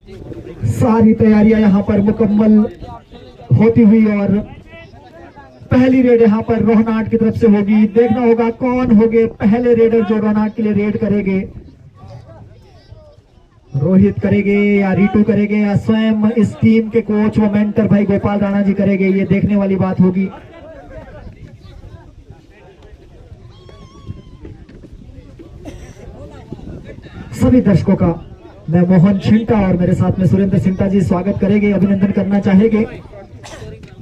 सारी तैयारियां यहाँ पर मुकम्मल होती हुई और पहली रेड यहाँ पर रोहनाट की तरफ से होगी। देखना होगा कौन होंगे पहले रेडर जो रोहनाट के लिए रेड करेंगे। रोहित करेंगे या रितु करेंगे या स्वयं इस टीम के कोच व मेंटर भाई गोपाल राणा जी करेंगे, ये देखने वाली बात होगी। सभी दर्शकों का मैं मोहन छिंटा और मेरे साथ में सुरेंद्र सिंटा जी स्वागत करेंगे, अभिनंदन करना चाहेंगे।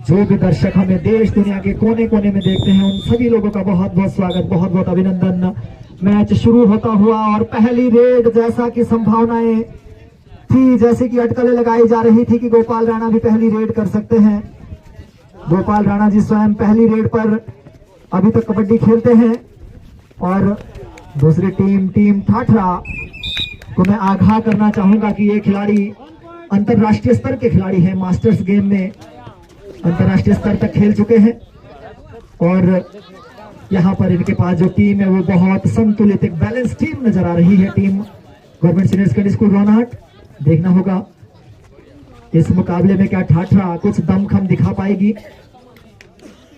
जो भी दर्शक हमें देश दुनिया के कोने कोने में देखते हैं उन सभी लोगों का बहुत बहुत स्वागत, बहुत बहुत अभिनंदन। मैच शुरू होता हुआ और पहली रेड जैसा कि संभावनाएं थी, जैसे कि अटकलें लगाई जा रही थी कि गोपाल राणा भी पहली रेड कर सकते हैं। गोपाल राणा जी स्वयं पहली रेड पर अभी तक कबड्डी खेलते हैं और दूसरी टीम ठाठरा को मैं आगाह करना चाहूंगा कि ये खिलाड़ी अंतरराष्ट्रीय स्तर के खिलाड़ी हैं, मास्टर्स गेम में अंतरराष्ट्रीय स्तर तक खेल चुके हैं और यहाँ पर इनके पास जो टीम है वो बहुत संतुलित एक बैलेंस टीम नजर आ रही है। Team government senior secondary school Rohnat. देखना होगा इस मुकाबले में क्या ठाठरा कुछ दमखम दिखा पाएगी,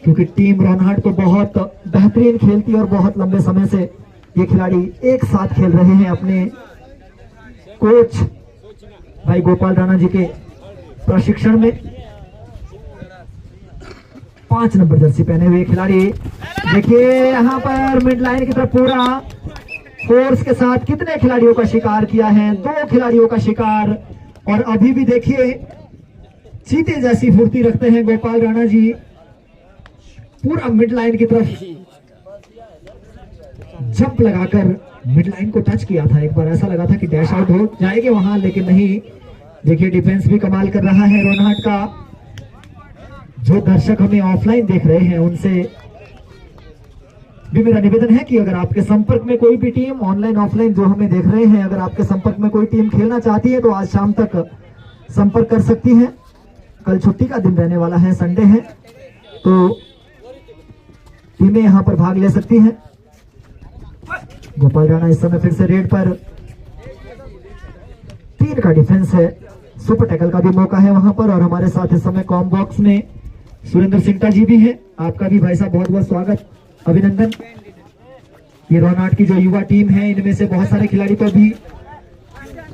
क्योंकि टीम रोहनाट को बहुत बेहतरीन खेलती और बहुत लंबे समय से ये खिलाड़ी एक साथ खेल रहे हैं अपने कोच भाई गोपाल राणा जी के प्रशिक्षण में। 5 नंबर जर्सी पहने हुए खिलाड़ी, देखिए यहाँ पर मिड लाइन की तरफ पूरा फोर्स के साथ कितने खिलाड़ियों का शिकार किया है, 2 खिलाड़ियों का शिकार। और अभी भी देखिए चीते जैसी फुर्ती रखते हैं गोपाल राणा जी, पूरा मिड लाइन की तरफ जंप लगाकर मिड लाइन को टच किया था। एक बार ऐसा लगा था कि डैश आउट हो जाएंगे वहां, लेकिन नहीं। देखिए डिफेंस भी कमाल कर रहा है रोहनाट का। जो दर्शक हमें ऑफलाइन देख रहे हैं उनसे भी मेरा निवेदन है कि अगर आपके संपर्क में कोई भी टीम ऑनलाइन ऑफलाइन जो हमें देख रहे हैं, अगर आपके संपर्क में कोई टीम खेलना चाहती है तो आज शाम तक संपर्क कर सकती है। कल छुट्टी का दिन रहने वाला है, संडे है, तो टीमें यहां पर भाग ले सकती हैं। गोपाल राणा इस समय फिर से रेड पर, 3 का डिफेंस है, सुपर टैकल का भी मौका है वहां पर। और हमारे साथ इस समय कॉम बॉक्स में सुरेंद्र सिंटा जी भी हैं, आपका भी भाई साहब बहुत बहुत स्वागत, अभिनंदन। ये रोहनाट की जो युवा टीम है इनमें से बहुत सारे खिलाड़ी तो अभी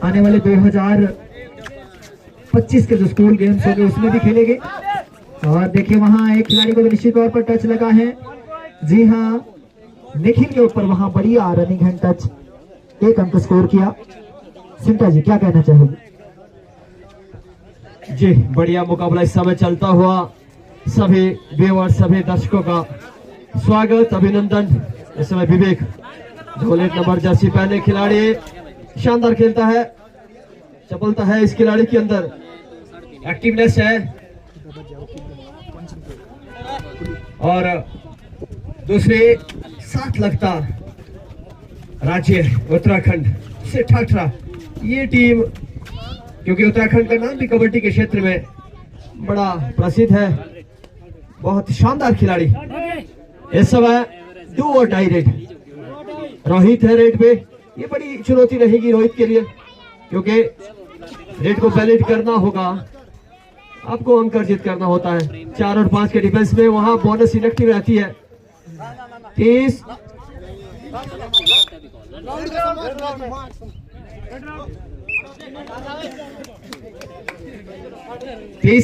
आने वाले 2025 के जो स्कूल गेम्स होंगे उसमें भी खेलेंगे। और देखिए वहां एक खिलाड़ी को निश्चित तौर पर टच लगा है, जी हाँ निखिल के ऊपर वहां बढ़िया रनिंग हैंड टच, 1 अंक स्कोर किया। सिंटा जी क्या कहना चाहेंगे? जी बढ़िया मुकाबला इस समय चलता हुआ, सभी व्यूअर्स सभी दर्शकों का स्वागत, अभिनंदन। इस समय विवेक जो 8 नंबर जर्सी पहने खिलाड़ी शानदार खेलता है, चपलता है इस खिलाड़ी के अंदर, एक्टिवनेस है। और दूसरे साथ लगता राज्य उत्तराखंड से ठाठरा, ये टीम क्योंकि उत्तराखंड का नाम भी कबड्डी के क्षेत्र में बड़ा प्रसिद्ध है, बहुत शानदार खिलाड़ी। इस समय 2 और टाई रेड, रोहित है रेड पे, ये बड़ी चुनौती रहेगी रोहित के लिए, क्योंकि रेड को बैलेंस करना होगा, आपको अंक अर्जित करना होता है। 4 और 5 के डिफेंस में वहां बोनस इनएक्टिव रहती है। 30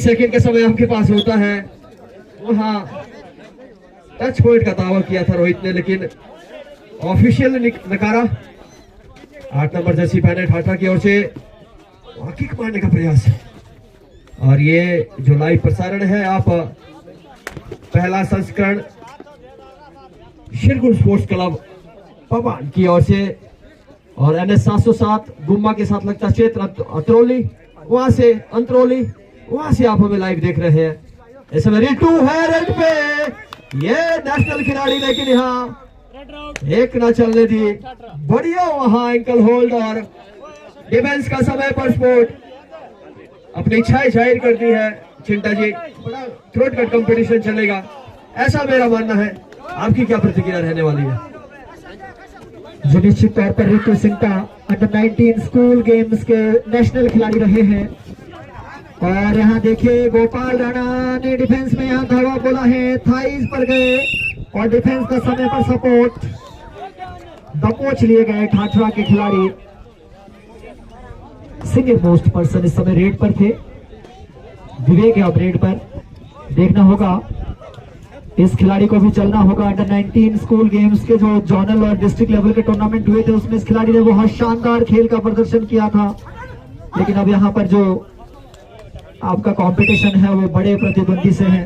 सेकंड का समय आपके पास होता है। वहां टच पॉइंट का दावा किया था रोहित ने, लेकिन ऑफिशियल ने नकारा। 8 नंबर जर्सी पहने ठाठा की ओर से किक मारने का प्रयास। और ये जो लाइव प्रसारण है, आप पहला संस्करण शिरगुल स्पोर्ट्स क्लब पवन की ओर से और NS 707 गुम्मा के साथ लगता क्षेत्र अतरौली, वहां से अंतरौली, वहां से आप हमें लाइव देख रहे हैं। इस समय रितु है रेड पे, ये नेशनल खिलाड़ी, लेकिन यहाँ एक ना चलने दी, बढ़िया वहां एंकल होल्ड और डिफेंस का समय पर स्पोर्ट अपनी इच्छाएं जाहिर कर दी है। चिंटा जी बड़ा थ्रोट कट कंपटीशन चलेगा, ऐसा मेरा मानना है। आपकी क्या प्रतिक्रिया रहने वाली है? जो निश्चित तौर पर Ritu CINTAA under 19 school games के नेशनल खिलाड़ी रहे हैं। और यहाँ देखिए गोपाल राणा ने डिफेंस में यहाँ धावा बोला है, थाइज पर गए और डिफेंस का समय पर सपोर्ट दबोच लिए गए ठाठरा के खिलाड़ी। सीनियर मोस्ट पर्सन इस समय रेड पर थे, विवेक है अब रेड पर। देखना होगा इस खिलाड़ी को भी चलना होगा। अंडर 19 स्कूल गेम्स के जो जोनल और डिस्ट्रिक्ट लेवल के टूर्नामेंट हुए थे उसमें इस खिलाड़ी ने बहुत शानदार खेल का प्रदर्शन किया था, लेकिन अब यहाँ पर जो आपका कंपटीशन है वो बड़े प्रतिद्वंदी से है।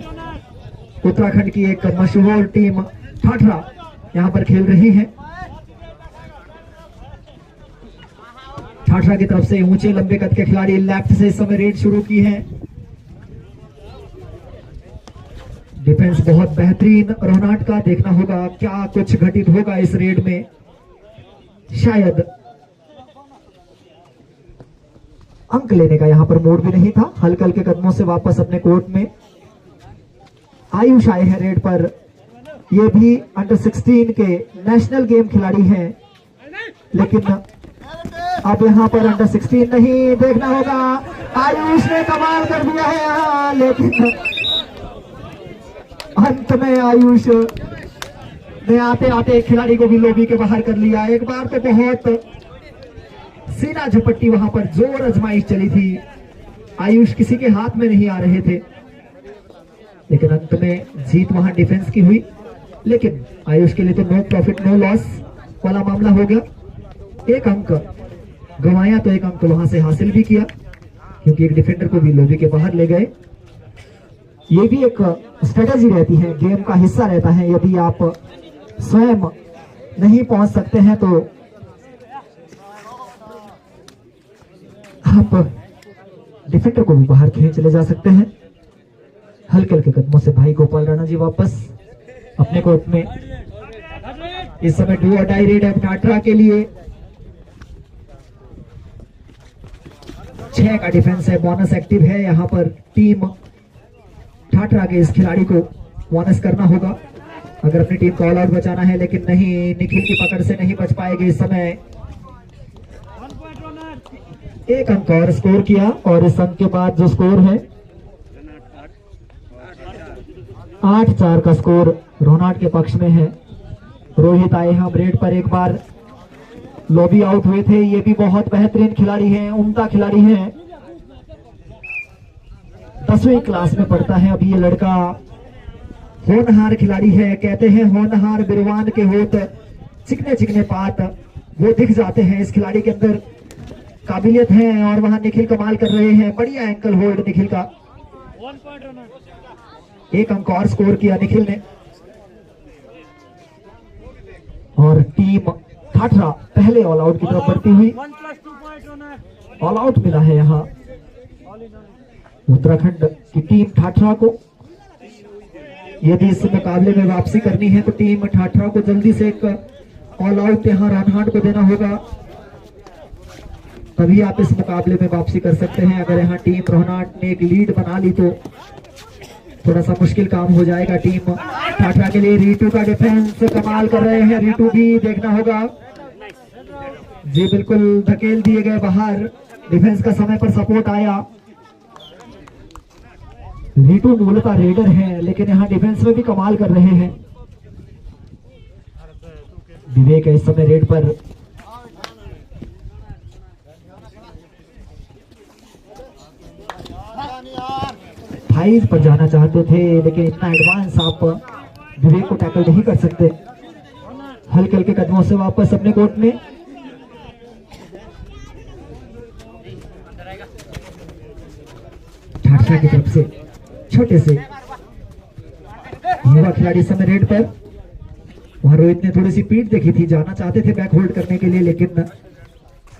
उत्तराखंड की एक मशहूर टीम ठाठरा यहाँ पर खेल रही है। ठाठरा की तरफ से ऊंचे लंबे कद के खिलाड़ी लेफ्ट से इस समय रेड शुरू की है। डिफेंस बहुत बेहतरीन रोहनाट का। देखना होगा क्या कुछ घटित होगा इस रेड में। शायद अंक लेने का यहां पर मूड भी नहीं था। हल्के हल्के कदमों से वापस अपने कोर्ट में आयुष आए हैं रेड पर। ये भी अंडर 16 के नेशनल गेम खिलाड़ी हैं, लेकिन अब यहां पर अंडर 16 नहीं। देखना होगा आयुष ने कमाल कर दिया है यहाँ, लेकिन अंत में आयुष ने आते आते एक खिलाड़ी को भी लोबी के बाहर कर लिया। एक बार तो बहुत सीना झपट्टी वहां पर जोर आजमाइश चली थी, आयुष किसी के हाथ में नहीं आ रहे थे, लेकिन अंत में जीत वहां डिफेंस की हुई। लेकिन आयुष के लिए तो नो प्रॉफिट नो लॉस वाला मामला हो गया। एक अंक गंवाया तो एक अंक वहां से हासिल भी किया, क्योंकि एक डिफेंडर को भी लोबी के बाहर ले गए। ये भी एक स्ट्रेटेजी रहती है, गेम का हिस्सा रहता है। यदि आप स्वयं नहीं पहुंच सकते हैं तो आप डिफेंडर को भी बाहर खींच ले जा सकते हैं। हल्के हल्के कदमों से भाई गोपाल राणा जी वापस अपने कोर्ट में। इस समय डू और डाई रेड है ठाठरा के लिए। 6 का डिफेंस है, बोनस एक्टिव है। यहाँ पर टीम ठाठरा के इस खिलाड़ी को बोनस करना होगा अगर अपनी टीम को ऑल आउट बचाना है, लेकिन नहीं, निखिल की पकड़ से नहीं बच पाएगी इस समय। एक अंक और स्कोर किया और इस अंक के बाद जो स्कोर है 8-4 का स्कोर रोहनाट के पक्ष में है। रोहित आए हैं रेड पर, एक बार लॉबी आउट हुए थे। ये भी बहुत बेहतरीन खिलाड़ी हैं, उम्दा खिलाड़ी हैं। 10वीं क्लास में पढ़ता है अभी ये लड़का। होनहार खिलाड़ी है, कहते हैं होनहार बिरवान के होत, चिकने चिकने पात वो दिख जाते हैं। इस खिलाड़ी के अंदर काबिलियत है और वहां निखिल कमाल कर रहे हैं। बढ़िया एंकल होल्ड निखिल का। एक अंक और स्कोर किया निखिल ने और टीम ठाठरा पहले ऑल आउट की तरफ बढ़ती हुई। ऑल आउट मिला है यहाँ उत्तराखंड की टीम ठाठरा को। यदि इस मुकाबले में वापसी करनी है तो टीम ठाठरा को जल्दी से एक ऑल आउट यहाँ रोहनाट को देना होगा, तभी आप इस मुकाबले में वापसी कर सकते हैं। अगर यहाँ टीम रोहनाट ने एक लीड बना ली तो थोड़ा सा मुश्किल काम हो जाएगा टीम ठाठरा के लिए। रीटू का डिफेंस कमाल कर रहे हैं, रीटू भी देखना होगा जी, बिल्कुल धकेल दिए गए बाहर। डिफेंस का समय पर सपोर्ट आया। रीटू मूलतः रेडर है, लेकिन यहाँ डिफेंस में भी कमाल कर रहे हैं। विवेक है इस समय रेड पर। हाइज पर जाना चाहते थे, लेकिन इतना एडवांस आप विवेक को टैकल नहीं कर सकते। हल्के हल्के कदमों से वापस अपने कोर्ट में। ठाठरा की तरफ से छोटे से युवा खिलाड़ी समय रेड पर। वहां रोहित ने थोड़ी सी पीठ देखी थी, जाना चाहते थे बैक होल्ड करने के लिए, लेकिन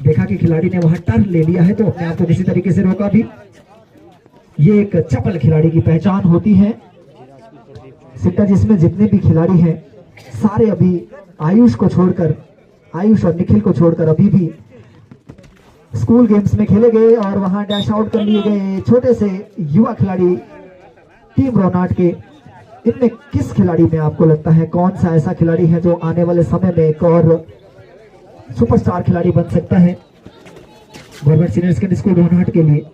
देखा कि खिलाड़ी ने वहां टर्न ले लिया है तो अपने आप को किसी तरीके से रोका भी। ये एक चपल खिलाड़ी की पहचान होती है सिक्का, जिसमें जितने भी खिलाड़ी हैं सारे अभी आयुष को छोड़कर, आयुष और निखिल को छोड़कर अभी भी स्कूल गेम्स में खेले गए और वहां डैश आउट कर लिए गए छोटे से युवा खिलाड़ी टीम रोहनाट के। इनमें किस खिलाड़ी में आपको लगता है, कौन सा ऐसा खिलाड़ी है जो आने वाले समय में एक और सुपरस्टार खिलाड़ी बन सकता है गवर्नमेंट सीनियर सेकेंडरी स्कूल डोनहट के लिए।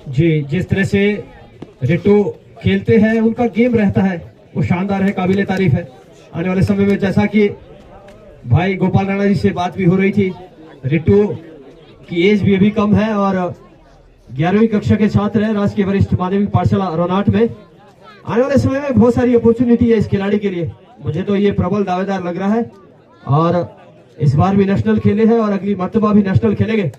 जी, जिस तरह से रिटू खेलते हैं, उनका गेम रहता है वो शानदार है, काबिले तारीफ है। आने वाले समय में जैसा कि भाई गोपाल राणा जी से बात भी हो रही थी, रिटू की एज भी अभी कम है और 11वीं कक्षा के छात्र है राजकीय वरिष्ठ माध्यमिक पाठशाला रोनाट में। आने वाले समय में बहुत सारी अपॉर्चुनिटी है इस खिलाड़ी के लिए। मुझे तो ये प्रबल दावेदार लग रहा है और इस बार भी नेशनल खेले हैं और अगली मर्तबा भी नेशनल खेलेंगे।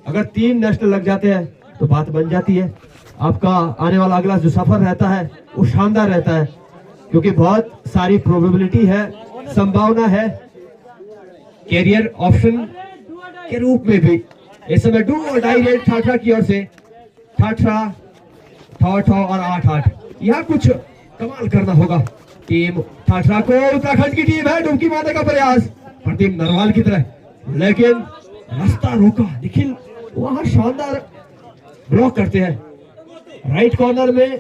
अगर 3 नेशनल लग जाते हैं तो बात बन जाती है। आपका आने वाला अगला जो सफर रहता है वो शानदार रहता है, क्योंकि बहुत सारी प्रोबेबिलिटी है, संभावना है कैरियर ऑप्शन के रूप में भी। इस समय डू और डाई रेड ठाठरा की ओर से, ठाठरा ठौ और 8-8, यहाँ कुछ कमाल करना होगा। टीम ठाठरा को उत्तराखंड की टीम है, डुबकी मारने का प्रयास प्रदीप नरवाल की तरह, लेकिन रास्ता रोका निखिल। वहां शानदार ब्लॉक करते हैं राइट कॉर्नर में,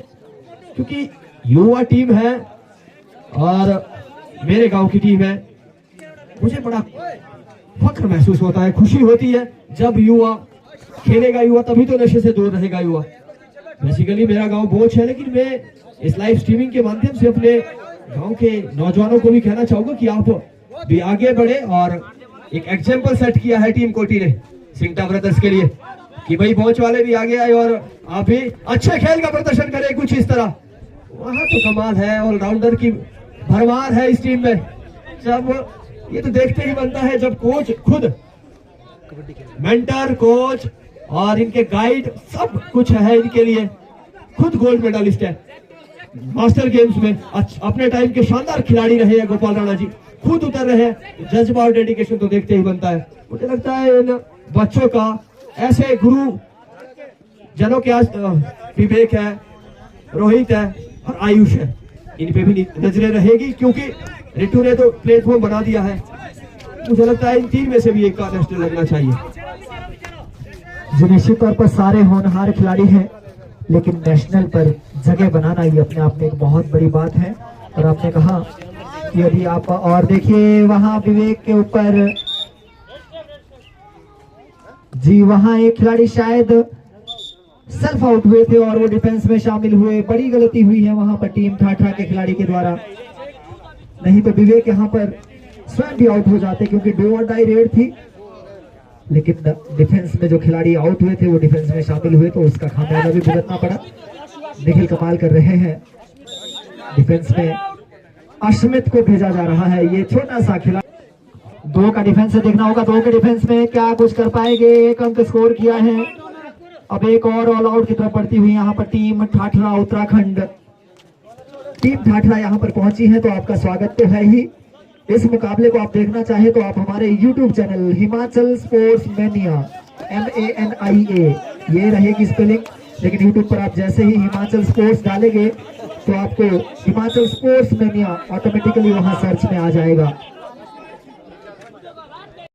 क्योंकि युवा टीम है और मेरे गांव की टीम है। मुझे बड़ा फख्र महसूस होता है, खुशी होती है जब युवा खेलेगा। युवा तभी तो नशे से दूर रहेगा युवा। बेसिकली मेरा गांव बोच है, लेकिन मैं इस लाइव स्ट्रीमिंग के माध्यम से अपने गांव के नौजवानों को भी कहना चाहूंगा कि आप भी आगे बढ़े। और एक एग्जाम्पल सेट किया है टीम कोटी ने सिंटा ब्रदर्स के लिए कि भाई बोच वाले भी आगे आए और आप भी अच्छे खेल का प्रदर्शन करें, कुछ इस तरह। वहां तो कमाल है, ऑलराउंडर की भरमार है इस टीम में। जब ये तो देखते ही बनता है जब कोच खुद, मेंटर, कोच और इनके गाइड सब कुछ है इनके लिए। खुद गोल्ड मेडलिस्ट है मास्टर गेम्स में, अपने टाइम के शानदार खिलाड़ी रहे हैं गोपाल राणा जी, खुद उतर रहे हैं। जज्बा और डेडिकेशन तो देखते ही बनता है। मुझे लगता है इन बच्चों का ऐसे गुरु जनों के आज विवेक है, रोहित है और आयुष है, इन पे भी नजरें रहेगी, क्योंकि रिटू ने तो प्लेटफॉर्म बना दिया है। मुझे लगता है इन 3 में से भी एक का नेशनल लगना चाहिए। जो निश्चित तौर पर सारे होनहार खिलाड़ी हैं, लेकिन नेशनल पर जगह बनाना ये अपने आप में एक बहुत बड़ी बात है। और आपने कहा कि यदि आप और देखिए वहां विवेक के ऊपर, जी वहां एक खिलाड़ी शायद सेल्फ आउट हुए थे और वो डिफेंस में शामिल हुए। बड़ी गलती हुई है वहां पर टीम ठाठरा के खिलाड़ी के द्वारा, नहीं तो विवेक यहाँ पर स्वयं भी आउट हो जाते, क्योंकि डू और डाई रेड थी। लेकिन डिफेंस में जो खिलाड़ी आउट हुए थे वो डिफेंस में शामिल हुए, तो उसका खामियाजा भी भुगतना पड़ा। निखिल कमाल कर रहे हैं। डिफेंस में अश्मित को भेजा जा रहा है, ये छोटा सा खिलाड़ी। 2 का डिफेंस से देखना होगा, 2 के डिफेंस में क्या कुछ कर पाएंगे। 1 अंक स्कोर किया है। अब एक और ऑल आउट की तरफ बढ़ती हुई यहाँ पर टीम ठाठरा उत्तराखंड। टीम ठाठरा यहाँ पर पहुंची है तो आपका स्वागत तो है ही। इस मुकाबले को आप देखना चाहे तो आप हमारे YouTube channel Himachal sports mania MANIA, ये रहेगी स्पेलिंग, लेकिन YouTube पर आप जैसे ही हिमाचल स्पोर्ट्स डालेंगे तो आपको हिमाचल स्पोर्ट्स मैनिया ऑटोमेटिकली वहां सर्च में आ जाएगा।